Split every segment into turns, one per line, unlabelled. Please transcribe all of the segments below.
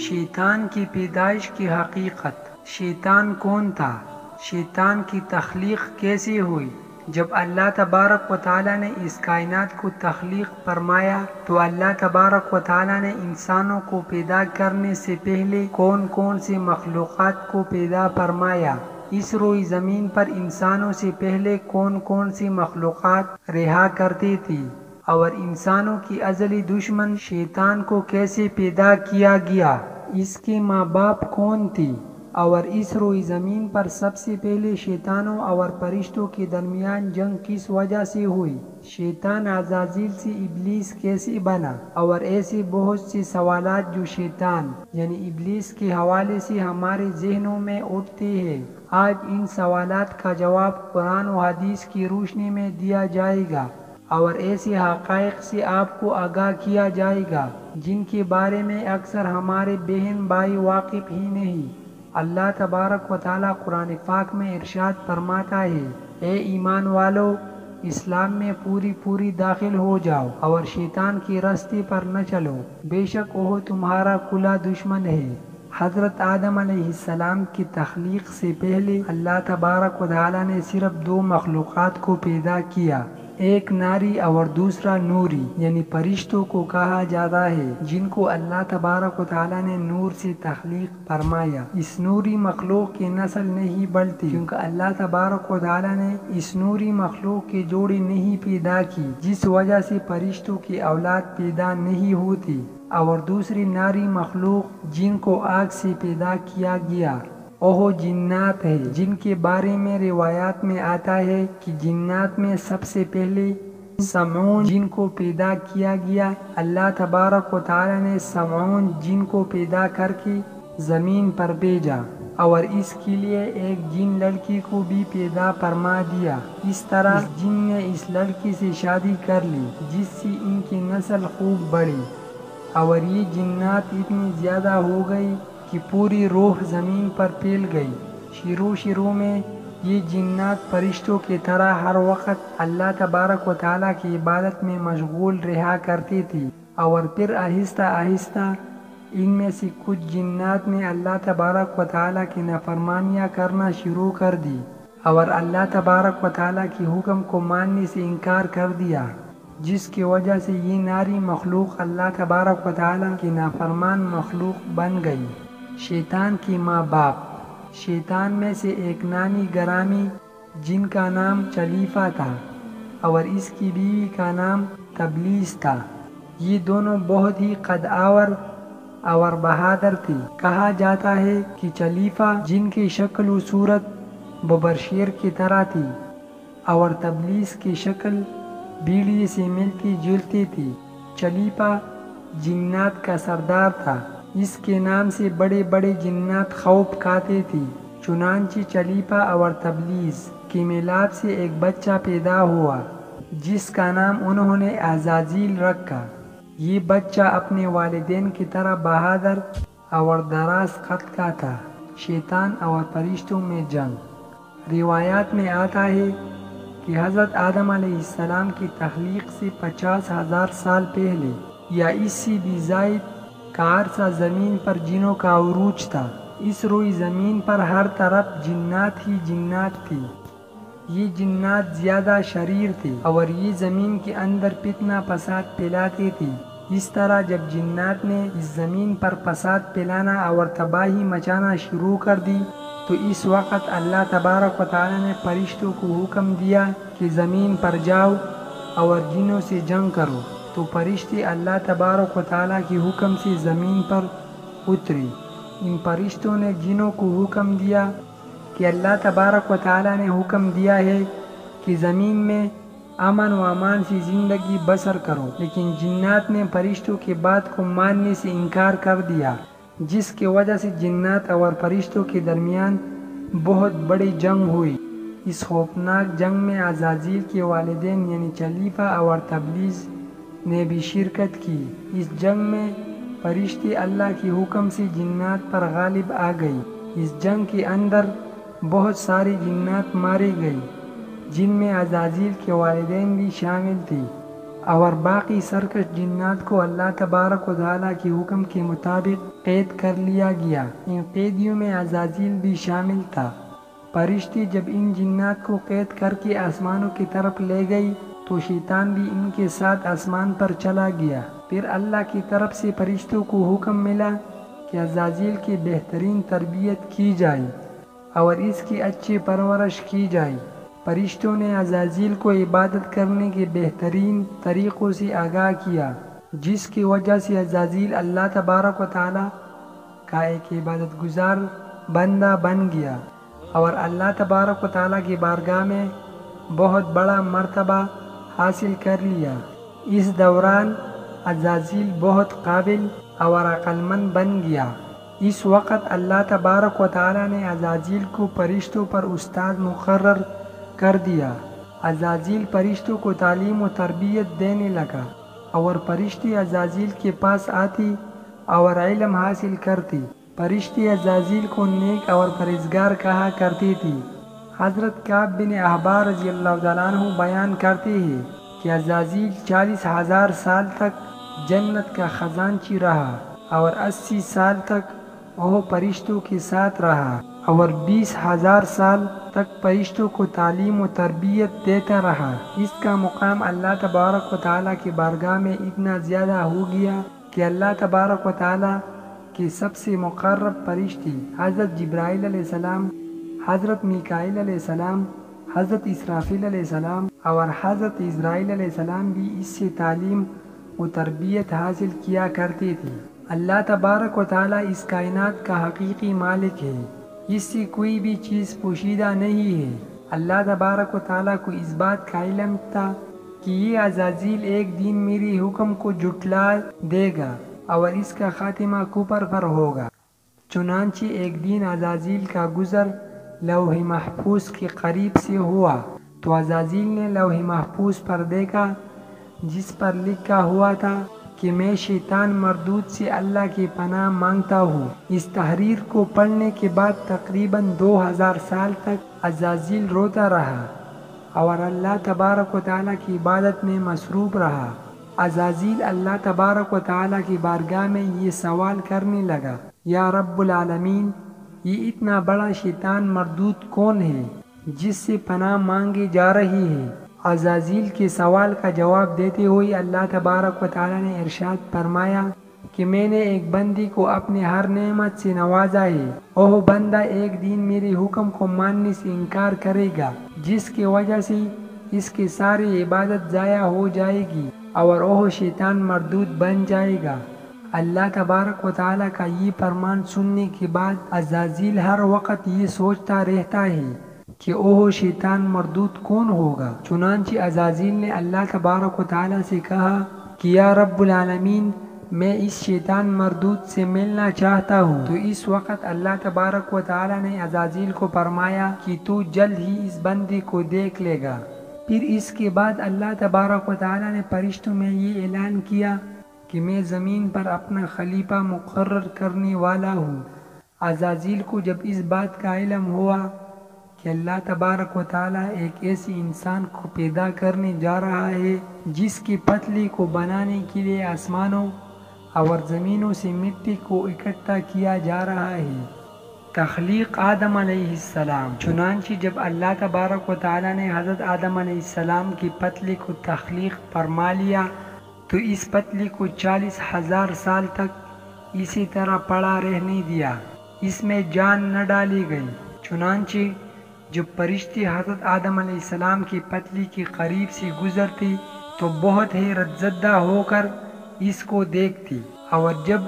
شیطان کی پیدائش کی حقیقت۔ شیطان کون تھا؟ شیطان کی تخلیق کیسے ہوئی؟ جب اللہ تبارک و تعالیٰ نے اس کائنات کو تخلیق فرمایا تو اللہ تبارک و تعالیٰ نے انسانوں کو پیدا کرنے سے پہلے کون کون سی مخلوقات کو پیدا فرمایا؟ اس روئی زمین پر انسانوں سے پہلے کون کون سی مخلوقات رہا کرتی تھی؟ اور انسانوں کی ازلی دشمن شیطان کو کیسے پیدا کیا گیا؟ اس کے ماں باپ کون تھی؟ اور اس روئی زمین پر سب سے پہلے شیطانوں اور فرشتوں کے درمیان جنگ کس وجہ سے ہوئی؟ شیطان عزازیل سے ابلیس کیسے بنا؟ اور ایسے بہت سے سوالات جو شیطان یعنی ابلیس کے حوالے سے ہمارے ذہنوں میں اٹھتے ہیں، آج ان سوالات کا جواب قرآن و حدیث کی روشنی میں دیا جائے گا، اور ایسے حقائق سے آپ کو آگاہ کیا جائے گا جن کے بارے میں اکثر ہمارے بہن بھائی واقف ہی نہیں۔ اللہ تبارک و تعالیٰ قرآن پاک میں ارشاد فرماتا ہے، اے ایمان والو، اسلام میں پوری داخل ہو جاؤ اور شیطان کے راستے پر نہ چلو، بے شک وہ تمہارا کھلا دشمن ہے۔ حضرت آدم علیہ السلام کی تخلیق سے پہلے اللہ تبارک و تعالیٰ نے صرف دو مخلوقات کو پیدا کیا، ایک ناری اور دوسرا نوری یعنی فرشتوں کو کہا جاتا ہے، جن کو اللہ تبارک و تعالیٰ نے نور سے تخلیق فرمایا۔ اس نوری مخلوق کی نسل نہیں بڑھتی کیونکہ اللہ تبارک و تعالیٰ نے اس نوری مخلوق کی جوڑی نہیں پیدا کی، جس وجہ سے فرشتوں کی اولاد پیدا نہیں ہوتی، اور دوسری ناری مخلوق جن کو آگ سے پیدا کیا گیا وہ جنات ہے، جن کے بارے میں روایات میں آتا ہے کہ جنات میں سب سے پہلے سمعون جن کو پیدا کیا گیا۔ اللہ تبارک و تعالیٰ نے سمعون جن کو پیدا کر کے زمین پر بھیجا، اور اس کے لیے ایک جن لڑکی کو بھی پیدا فرما دیا۔ اس طرح اس جن نے اس لڑکی سے شادی کر لی، جس سے ان کی نسل خوب بڑھی، اور یہ جنات اتنی زیادہ ہو گئی کہ پوری روح زمین پر پھیل گئی۔ شروع میں یہ جنات فرشتوں کی طرح ہر وقت اللہ تبارک و تعالیٰ کی عبادت میں مشغول رہا کرتی تھی، اور پھر آہستہ آہستہ ان میں سے کچھ جنات نے اللہ تبارک و تعالیٰ کی نافرمانیاں کرنا شروع کر دی، اور اللہ تبارک و تعالیٰ کے حکم کو ماننے سے انکار کر دیا، جس کی وجہ سے یہ ناری مخلوق اللہ تبارک و تعالیٰ کی نافرمان مخلوق بن گئی۔ شیطان کی ماں باپ۔ شیطان میں سے ایک نامی گرامی جن کا نام چلیفہ تھا، اور اس کی بیوی کا نام تبلیس تھا۔ یہ دونوں بہت ہی قد آور اور بہادر تھی۔ کہا جاتا ہے کہ چلیفہ جن کی شکل و صورت ببرشیر کی طرح تھی، اور تبلیس کی شکل بھیڑیے سے ملتی جلتی تھی۔ چلیفہ جنات کا سردار تھا، اس کے نام سے بڑے بڑے جنات خوف کھاتے تھے۔ چنانچہ چلیفہ اور تبلیس کے میلاد سے ایک بچہ پیدا ہوا جس کا نام انہوں نے عزازیل رکھا۔ یہ بچہ اپنے والدین کی طرح بہادر اور دراز قد کا تھا۔ شیطان اور فرشتوں میں جنگ۔ روایات میں آتا ہے کہ حضرت آدم علیہ السلام کی تخلیق سے 50,000 سال پہلے یا اس سے بھی زائد کا عرصہ زمین پر جنوں کا عروج تھا۔ اس روئی زمین پر ہر طرف جنات ہی جنات تھی۔ یہ جنات زیادہ شریر تھے، اور یہ زمین کے اندر فتنہ فساد پھیلاتے تھے۔ اس طرح جب جنات نے اس زمین پر فساد پھیلانا اور تباہی مچانا شروع کر دی تو اس وقت اللہ تبارک و تعالیٰ نے فرشتوں کو حکم دیا کہ زمین پر جاؤ اور جنوں سے جنگ کرو، تو فرشتے اللہ تبارک و تعالیٰ کے حکم سے زمین پر اترے۔ ان فرشتوں نے جنوں کو حکم دیا کہ اللہ تبارک و تعالیٰ نے حکم دیا ہے کہ زمین میں امن و امان سے زندگی بسر کرو، لیکن جنات نے فرشتوں کی بات کو ماننے سے انکار کر دیا، جس کی وجہ سے جنات اور فرشتوں کے درمیان بہت بڑی جنگ ہوئی۔ اس خوفناک جنگ میں عزازیل کے والدین یعنی چلیفہ اور تبلیس نے بھی شرکت کی۔ اس جنگ میں فرشتے اللہ کے حکم سے جنات پر غالب آ گئی۔ اس جنگ کے اندر بہت ساری جنات مارے گئے، جن میں عزازیل کے والدین بھی شامل تھے، اور باقی سرکش جنات کو اللہ تبارک و تعالیٰ کے حکم کے مطابق قید کر لیا گیا۔ ان قیدیوں میں عزازیل بھی شامل تھا۔ فرشتے جب ان جنات کو قید کر کے آسمانوں کی طرف لے گئی تو شیطان بھی ان کے ساتھ آسمان پر چلا گیا۔ پھر اللہ کی طرف سے فرشتوں کو حکم ملا کہ عزازیل کی بہترین تربیت کی جائے اور اس کی اچھی پرورش کی جائے۔ فرشتوں نے عزازیل کو عبادت کرنے کے بہترین طریقوں سے آگاہ کیا، جس کی وجہ سے عزازیل اللہ تبارک و تعالیٰ کا ایک عبادت گزار بندہ بن گیا اور اللہ تبارک و تعالیٰ کی بارگاہ میں بہت بڑا مرتبہ حاصل کر لیا۔ اس دوران عزازیل بہت قابل اور عقل مند بن گیا۔ اس وقت اللہ تبارک و تعالیٰ نے عزازیل کو فرشتوں پر استاد مقرر کر دیا۔ عزازیل فرشتوں کو تعلیم و تربیت دینے لگا اور فرشتے عزازیل کے پاس آتی اور علم حاصل کرتی۔ فرشتے عزازیل کو نیک اور پرہیزگار کہا کرتے تھے۔ حضرت کعب بن احبار رضی اللہ تعالیٰ عنہ بیان کرتے ہیں کہ عزازیل 40,000 سال تک جنت کا خزانچی رہا اور 80 سال تک وہ فرشتوں کے ساتھ رہا اور 20,000 سال تک فرشتوں کو تعلیم و تربیت دیتا رہا۔ اس کا مقام اللہ تبارک و تعالیٰ کی بارگاہ میں اتنا زیادہ ہو گیا کہ اللہ تبارک و تعالیٰ کے سب سے مقرب فرشتے حضرت جبرائیل علیہ السلام، حضرت میکائیل علیہ السلام، حضرت اسرافیل علیہ السلام اور حضرت اسرائیل علیہ السلام بھی اس سے تعلیم و تربیت حاصل کیا کرتے تھے۔ اللہ تبارک و تعالیٰ اس کائنات کا حقیقی مالک ہے، اس سے کوئی بھی چیز پوشیدہ نہیں ہے۔ اللہ تبارک و تعالیٰ کو اس بات کا علم تھا کہ یہ عزازیل ایک دن میرے حکم کو جھٹلا دے گا اور اس کا خاتمہ کفر پر ہوگا۔ چنانچہ ایک دن عزازیل کا گزر لوح محفوظ کے قریب سے ہوا تو عزازیل نے لوح محفوظ پر دیکھا جس پر لکھا ہوا تھا کہ میں شیطان مردود سے اللہ کی پناہ مانگتا ہوں۔ اس تحریر کو پڑھنے کے بعد تقریباً 2000 سال تک عزازیل روتا رہا اور اللہ تبارک و تعالیٰ کی عبادت میں مصروف رہا۔ عزازیل اللہ تبارک و تعالیٰ کی بارگاہ میں یہ سوال کرنے لگا، یا رب العالمین، یہ اتنا بڑا شیطان مردود کون ہے جس سے پناہ مانگی جا رہی ہے؟ عزازیل کے سوال کا جواب دیتے ہوئے اللہ تبارک و تعالیٰ نے ارشاد فرمایا کہ میں نے ایک بندی کو اپنے ہر نعمت سے نوازا ہے۔ وہ بندہ ایک دن میرے حکم کو ماننے سے انکار کرے گا، جس کی وجہ سے اس کی ساری عبادت ضائع ہو جائے گی اور وہ شیطان مردود بن جائے گا۔ اللہ تبارک و تعالیٰ کا یہ فرمان سننے کے بعد عزازیل ہر وقت یہ سوچتا رہتا ہے کہ وہ شیطان مردود کون ہوگا۔ چنانچہ عزازیل نے اللہ تبارک و تعالیٰ سے کہا کہ یا رب العالمین، میں اس شیطان مردود سے ملنا چاہتا ہوں۔ تو اس وقت اللہ تبارک و تعالیٰ نے عزازیل کو فرمایا کہ تو جلد ہی اس بندے کو دیکھ لے گا۔ پھر اس کے بعد اللہ تبارک و تعالیٰ نے فرشتوں میں یہ اعلان کیا کہ میں زمین پر اپنا خلیفہ مقرر کرنے والا ہوں۔ عزازیل کو جب اس بات کا علم ہوا کہ اللہ تبارک و تعالیٰ ایک ایسے انسان کو پیدا کرنے جا رہا ہے جس کی پتلی کو بنانے کے لیے آسمانوں اور زمینوں سے مٹی کو اکٹھا کیا جا رہا ہے۔ تخلیق آدم علیہ السلام۔ چنانچہ جب اللہ تبارک و تعالیٰ نے حضرت آدم علیہ السلام کی پتلی کو تخلیق فرما لیا تو اس پتلی کو 40,000 سال تک اسی طرح پڑا رہنے دیا، اس میں جان نہ ڈالی گئی۔ چنانچہ جب فرشتے حضرت آدم علیہ السلام کی پتلی کے قریب سے گزرتے تو بہت حیرت زدہ ہو کر اس کو دیکھتی، اور جب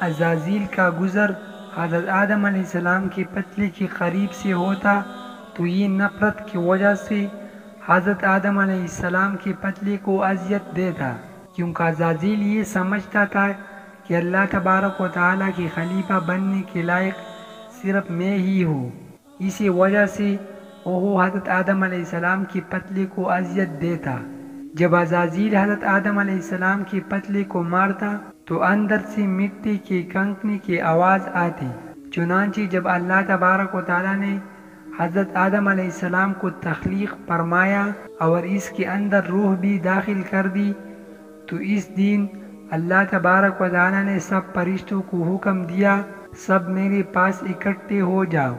عزازیل کا گزر حضرت آدم علیہ السلام کی پتلی کے قریب سے ہوتا تو یہ نفرت کی وجہ سے حضرت آدم علیہ السلام کی پتلی کو اذیت دیتا، کیونکہ عزازیل یہ سمجھتا تھا کہ اللہ تبارک و تعالیٰ کے خلیفہ بننے کے لائق صرف میں ہی ہوں۔ اسی وجہ سے وہ حضرت آدم علیہ السلام کی پتلی کو اذیت دیتا۔ جب عزازیل حضرت آدم علیہ السلام کی پتلی کو مارتا تو اندر سے مٹی کی کنکنے کی آواز آتی۔ چنانچہ جب اللہ تبارک و تعالیٰ نے حضرت آدم علیہ السلام کو تخلیق فرمایا اور اس کے اندر روح بھی داخل کر دی تو اس دن اللہ تبارک و تعالیٰ نے سب فرشتوں کو حکم دیا سب میرے پاس اکٹھے ہو جاؤ۔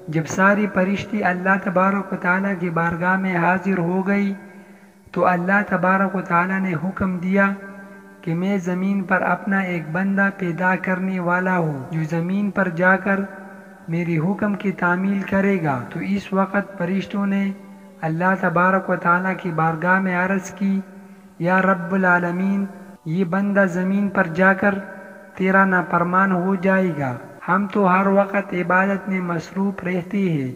جب ساری فرشتے اللہ تبارک و تعالیٰ کی بارگاہ میں حاضر ہو گئی تو اللہ تبارک و تعالیٰ نے حکم دیا کہ میں زمین پر اپنا ایک بندہ پیدا کرنے والا ہوں جو زمین پر جا کر میری حکم کی تعمیل کرے گا۔ تو اس وقت فرشتوں نے اللہ تبارک و تعالیٰ کی بارگاہ میں عرض کی، یا رب العالمین، یہ بندہ زمین پر جا کر تیرا نافرمان ہو جائے گا، ہم تو ہر وقت عبادت میں مصروف رہتے ہیں۔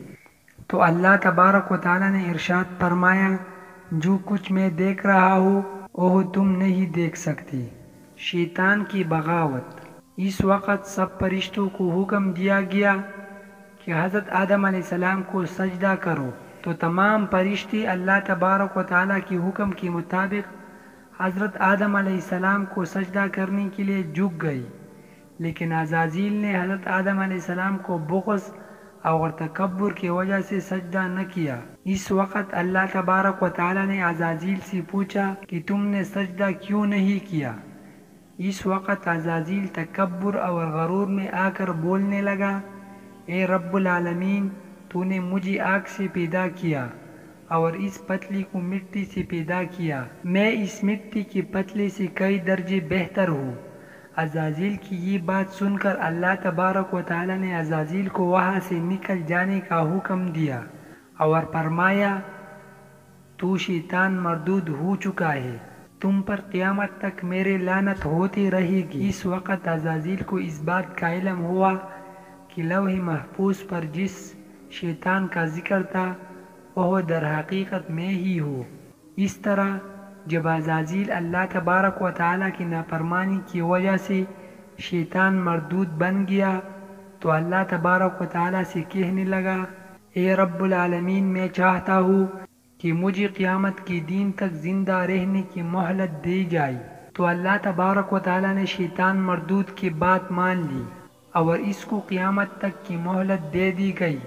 تو اللہ تبارک و تعالیٰ نے ارشاد فرمایا، جو کچھ میں دیکھ رہا ہوں وہ تم نہیں دیکھ سکتے۔ شیطان کی بغاوت۔ اس وقت سب فرشتوں کو حکم دیا گیا کہ حضرت آدم علیہ السلام کو سجدہ کرو، تو تمام فرشتے اللہ تبارک و تعالیٰ کے حکم کے مطابق حضرت آدم علیہ السلام کو سجدہ کرنے کے لیے جھک گئی، لیکن عزازیل نے حضرت آدم علیہ السلام کو بغض اور تکبر کی وجہ سے سجدہ نہ کیا۔ اس وقت اللہ تبارک و تعالیٰ نے عزازیل سے پوچھا کہ تم نے سجدہ کیوں نہیں کیا؟ اس وقت عزازیل تکبر اور غرور میں آ کر بولنے لگا، اے رب العالمین، تو نے مجھے آگ سے پیدا کیا اور اس پتلی کو مٹی سے پیدا کیا، میں اس مٹی کی پتلی سے کئی درجے بہتر ہوں۔ عزازیل کی یہ بات سن کر اللہ تبارک و تعالیٰ نے عزازیل کو وہاں سے نکل جانے کا حکم دیا اور فرمایا، تو شیطان مردود ہو چکا ہے، تم پر قیامت تک میرے لعنت ہوتی رہے گی۔ اس وقت عزازیل کو اس بات کا علم ہوا کہ لوح محفوظ پر جس شیطان کا ذکر تھا وہ در حقیقت میں ہی ہو۔ اس طرح جب عزازیل اللہ تبارک و تعالیٰ کی نافرمانی کی وجہ سے شیطان مردود بن گیا تو اللہ تبارک و تعالیٰ سے کہنے لگا، اے رب العالمین، میں چاہتا ہوں کہ مجھے قیامت کے دن تک زندہ رہنے کی مہلت دی جائے۔ تو اللہ تبارک و تعالیٰ نے شیطان مردود کی بات مان لی اور اس کو قیامت تک کی مہلت دے دی گئی۔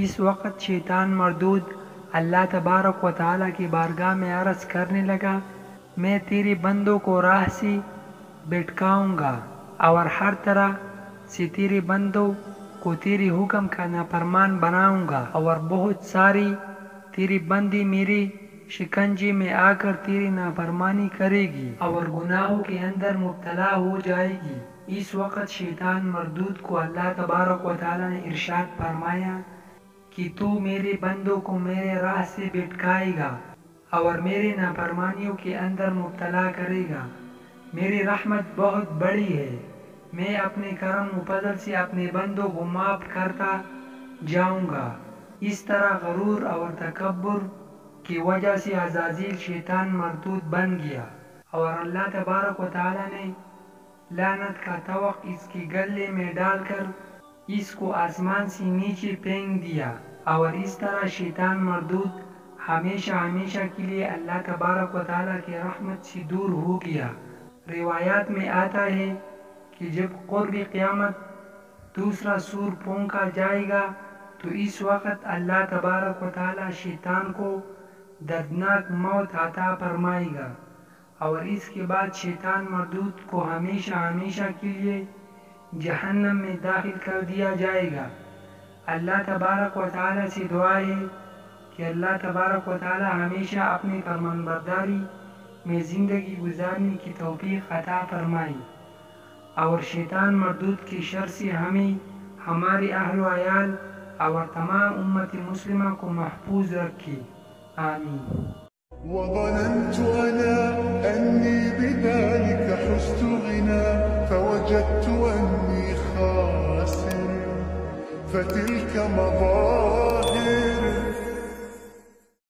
اس وقت شیطان مردود اللہ تبارک و تعالیٰ کی بارگاہ میں عرض کرنے لگا، میں تیرے بندوں کو راہ سے بھٹکاؤں گا اور ہر طرح سے تیرے بندوں کو تیرے حکم کا نافرمان بناؤں گا، اور بہت ساری تیری بندی میرے شکنجے میں آ کر تیری نافرمانی کرے گی اور گناہوں کے اندر مبتلا ہو جائے گی۔ اس وقت شیطان مردود کو اللہ تبارک و تعالیٰ نے ارشاد فرمایا کہ تو میرے بندوں کو میرے راہ سے بھٹکائے گا اور میرے نافرمانیوں کے اندر مبتلا کرے گا۔ میری رحمت بہت بڑی ہے، میں اپنے کرم و فضل سے اپنے بندوں کو معاف کرتا جاؤں گا۔ اس طرح غرور اور تکبر کی وجہ سے عزازیل شیطان مردود بن گیا اور اللہ تبارک و تعالیٰ نے لعنت کا طوق اس کے گلے میں ڈال کر اس کو آسمان سے نیچے پھینک دیا، اور اس طرح شیطان مردود ہمیشہ ہمیشہ کے لیے اللہ تبارک و تعالیٰ کی رحمت سے دور ہو گیا۔ روایات میں آتا ہے کہ جب قرب قیامت دوسرا سور پھونکا جائے گا تو اس وقت اللہ تبارک و تعالیٰ شیطان کو دردناک موت عطا فرمائے گا، اور اس کے بعد شیطان مردود کو ہمیشہ ہمیشہ کے لیے جہنم میں داخل کر دیا جائے گا۔ اللہ تبارک و تعالیٰ سے دعا ہے کہ اللہ تبارک و تعالیٰ ہمیشہ اپنی فرمانبرداری میں زندگی گزارنے کی توفیق عطا فرمائے، اور شیطان مردود کی شر سے ہمیں، ہمارے اہل و عیال اور تمام امت مسلمہ کو محفوظ رکھے، آمین۔
وظننت أنا أني بذلك حزت غنى فوجدت أني خاسر فتلك مظاهر